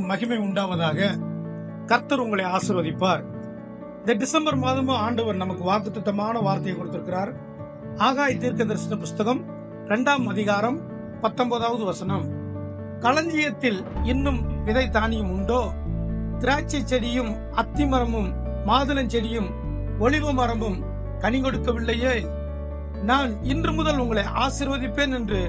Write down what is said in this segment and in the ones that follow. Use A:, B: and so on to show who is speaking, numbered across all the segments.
A: மகிமை உண்டாவதாக. கர்த்தர் உங்களை ஆசீர்வதிப்பார். இந்த டிசம்பர் மாதமும் ஆண்டவர் நமக்கு வாக்குத்தத்தமான வார்த்தையை கொடுத்திருக்கிறார். ஆகாய் தீர்க்கதரிசன புஸ்தகம் 2ஆம் அதிகாரம் 19வது வசனம். களஞ்சியத்தில் இன்னும் விதை தானியம் உண்டோ? திராட்சை செடியும் அத்திமரமும் மாதுளஞ்செடியும் ஒலிவ மரமும் கனி கொடுக்கவில்லையே? நான் இன்று முதல் உங்களை ஆசீர்வதிப்பேன் என்று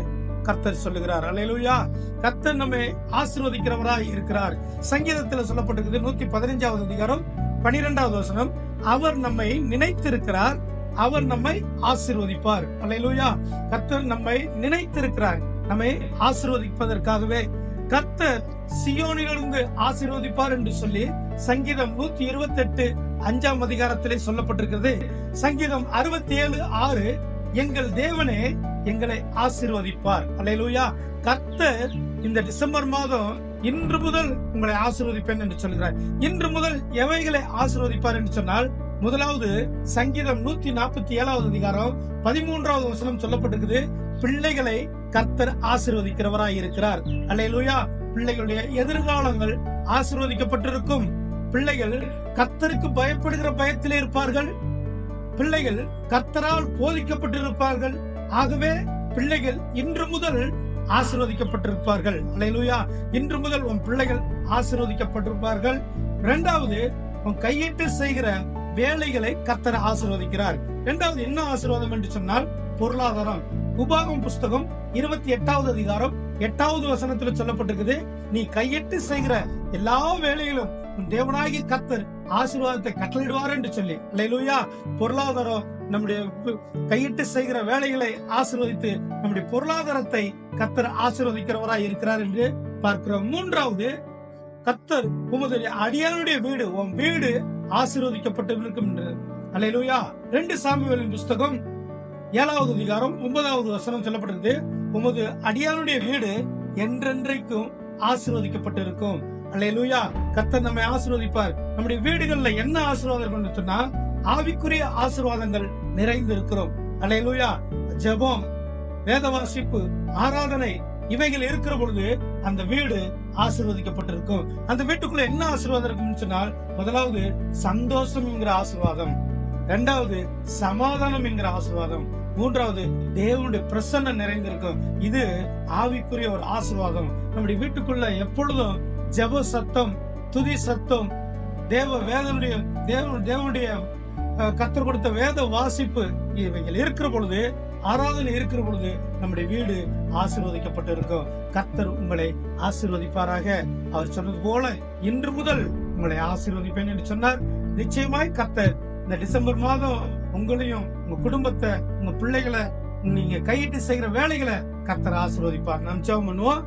A: கர்த்தர் சொல்லுகிறார். அல்லேலூயா. கர்த்தர் நம்மை ஆசீர்வதிக்கிறவராய் இருக்கிறார். சங்கீதத்தில் சொல்லப்பட்டிருக்கிறது 115வது அதிகாரம் 12வது வசனம். அவர் நம்மை நினைத்திருக்கிறார், அவர் நம்மை ஆசீர்வதிப்பார். அல்லேலூயா. கர்த்தர் நம்மை நினைத்திருக்கிறார், நம்மை ஆசீர்வதிப்பதற்காகவே. கர்த்தர் சியோனிலிருந்து ஆசீர்வதிப்பார் என்று சொல்லி சங்கீதம் 128 5ஆம் அதிகாரத்திலே சொல்லப்பட்டிருக்கிறது. சங்கீதம் 67:6 எங்கள் தேவனே எங்களை ஆசீர்வதிப்பார். அல்லேலூயா. கர்த்தர் இந்த டிசம்பர் மாதம் இன்று முதல் உங்களை ஆசீர்வதிப்பேன் என்று சொல்கிறார். இன்று முதல் எவைகளை ஆசீர்வதிப்பார் என்று சொன்னால், முதலாவது சங்கீதம் 147வது அதிகாரம் 13வது வசனம் சொல்லப்பட்டிருக்குது. பிள்ளைகளை கர்த்தர் ஆசீர்வதிக்கிறவராய் இருக்கிறார். அல்லேலூயா. பிள்ளைகளுடைய எதிர்காலங்கள் ஆசீர்வதிக்கப்பட்டிருக்கும். பிள்ளைகள் கர்த்தருக்கு பயப்படுகிற பயத்திலே இருப்பார்கள். பிள்ளைகள் கர்த்தரால் போதிக்கப்பட்டிருப்பார்கள். ஆகவே பிள்ளைகள் இன்று முதல் ஆசீர்வதிக்கப்பட்டிருப்பார்கள். அல்லேலூயா. இன்று முதல் உன் பிள்ளைகள் ஆசீர்வதிக்கப்பட்டிருப்பார்கள். இரண்டாவது, உன் கையிட்டு செய்கிற வேலைகளை கர்த்தர் ஆசீர்வதிக்கிறார். இரண்டாவது என்ன ஆசீர்வாதம் என்று சொன்னால், பொருளாதாரம். உபாகம் புஸ்தகம் 28வது அதிகாரம் 8வது வசனத்தில் சொல்லப்பட்டிருக்குது. நீ கையிட்டு செய்கிற எல்லா வேலைகளும் உன் தேவனாகிய கர்த்தர் ஆசீர்வாதத்தை கட்டளையிடுவார் என்று சொல்லி. அல்லேலூயா. பொருளாதாரம், நம்முடைய கையிட்டு செய்கிற வேலைகளை ஆசீர்வதித்து நம்முடைய பொருளாதாரத்தை கர்த்தர் ஆசீர்வதிக்கிறவராய் இருக்கிறார் என்று பார்க்கிறோம். மூன்றாவது, கர்த்தர் உமது அடியானுடைய வீடு, உன் வீடு ஆசீர்வதிக்கப்பட்டிருக்கும் என்று. அல்லேலூயா. 2 சாமுவேலின் புஸ்தகம் 7வது அதிகாரம் 9வது வசனம் சொல்லப்பட்டிருக்கு. உமது அடியானுடைய வீடு என்றென்றைக்கும் ஆசீர்வதிக்கப்பட்டிருக்கும். அல்லேலூயா. கர்த்தர் நம்மை ஆசீர்வதிப்பார். நம்முடைய வீடுகள்ல என்ன ஆசீர்வாதம் சொன்னா, ஆவிக்குரிய ஆசீர்வாதங்கள் நிறைந்து இருக்கிறோம். அல்லேலூயா. ஜெபம், வேத வாசிப்பு, ஆராதனை இவைகள் இருக்கிற பொழுது அந்த வீடு ஆசீர்வதிக்கப்பட்டிருக்கும். அந்த வீட்டுக்குள்ள என்ன ஆசீர்வாதம் இருக்குன்னு சொன்னால், முதலாவது சந்தோஷம் என்கிற ஆசீர்வாதம், இரண்டாவது சமாதானம் என்கிற ஆசீர்வாதம், மூன்றாவது தேவனுடைய பிரசன்னம் நிறைந்திருக்கும். இது ஆவிக்குரிய ஒரு ஆசீர்வாதம். நம்முடைய வீட்டுக்குள்ள எப்பொழுதும் ஜெப சத்தம், துதி சத்தம், தேவனுடைய கர்த்தர் கொடுத்த வேத வாசிப்பு இவைகள் இருக்கிற பொழுது, ஆராதனை இருக்கிற பொழுது நம்முடைய வீடு ஆசீர்வதிக்கப்பட்டு இருக்கும். கர்த்தர் உங்களை ஆசீர்வதிப்பாராக. அவர் சொன்னது போல இன்று முதல் உங்களை ஆசீர்வதிப்பேன் என்று சொன்னார். நிச்சயமாய் கர்த்தர் இந்த டிசம்பர் மாதம் உங்களையும் உங்க குடும்பத்தை, உங்க பிள்ளைகளை, நீங்க கையிட்டு செய்கிற வேலைகளை கர்த்தர் ஆசீர்வதிப்பார். நாம் ஜெபம் பண்ணுவோம்.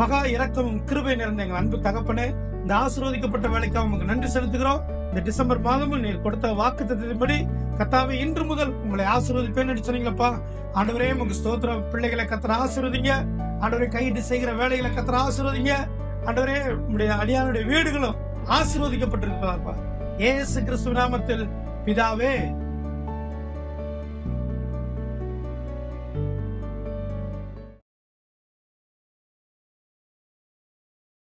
A: மகா இரக்கமும் கிருபை நிறைந்த எங்கள் அன்பு தகப்பனே, இந்த ஆசீர்வதிக்கப்பட்ட வேலைக்காக உங்களுக்கு நன்றி செலுத்துகிறோம். இந்த டிசம்பர் மாதமும் நீர் கொடுத்த வாக்குத்தத்தத்தின்படி கர்த்தாவே இன்று முதல் உங்களை ஆசீர்வதிப்பேன் என்று சொன்னீங்களப்பா. ஆண்டவரே உங்க ஸ்தோத்திரம். பிள்ளைகளை கர்த்தர் ஆசீர்வதிங்க. ஆண்டவரே கையிட்டு செய்கிற வேலைகளை கர்த்தர் ஆசீர்வதிங்க. ஆண்டவரே உங்களுடைய அடியானுடைய வீடுகளும் ஆசீர்வதிக்கப்பட்டிருப்பதாப்பா. இயேசு கிறிஸ்து நாமத்தில் பிதாவே.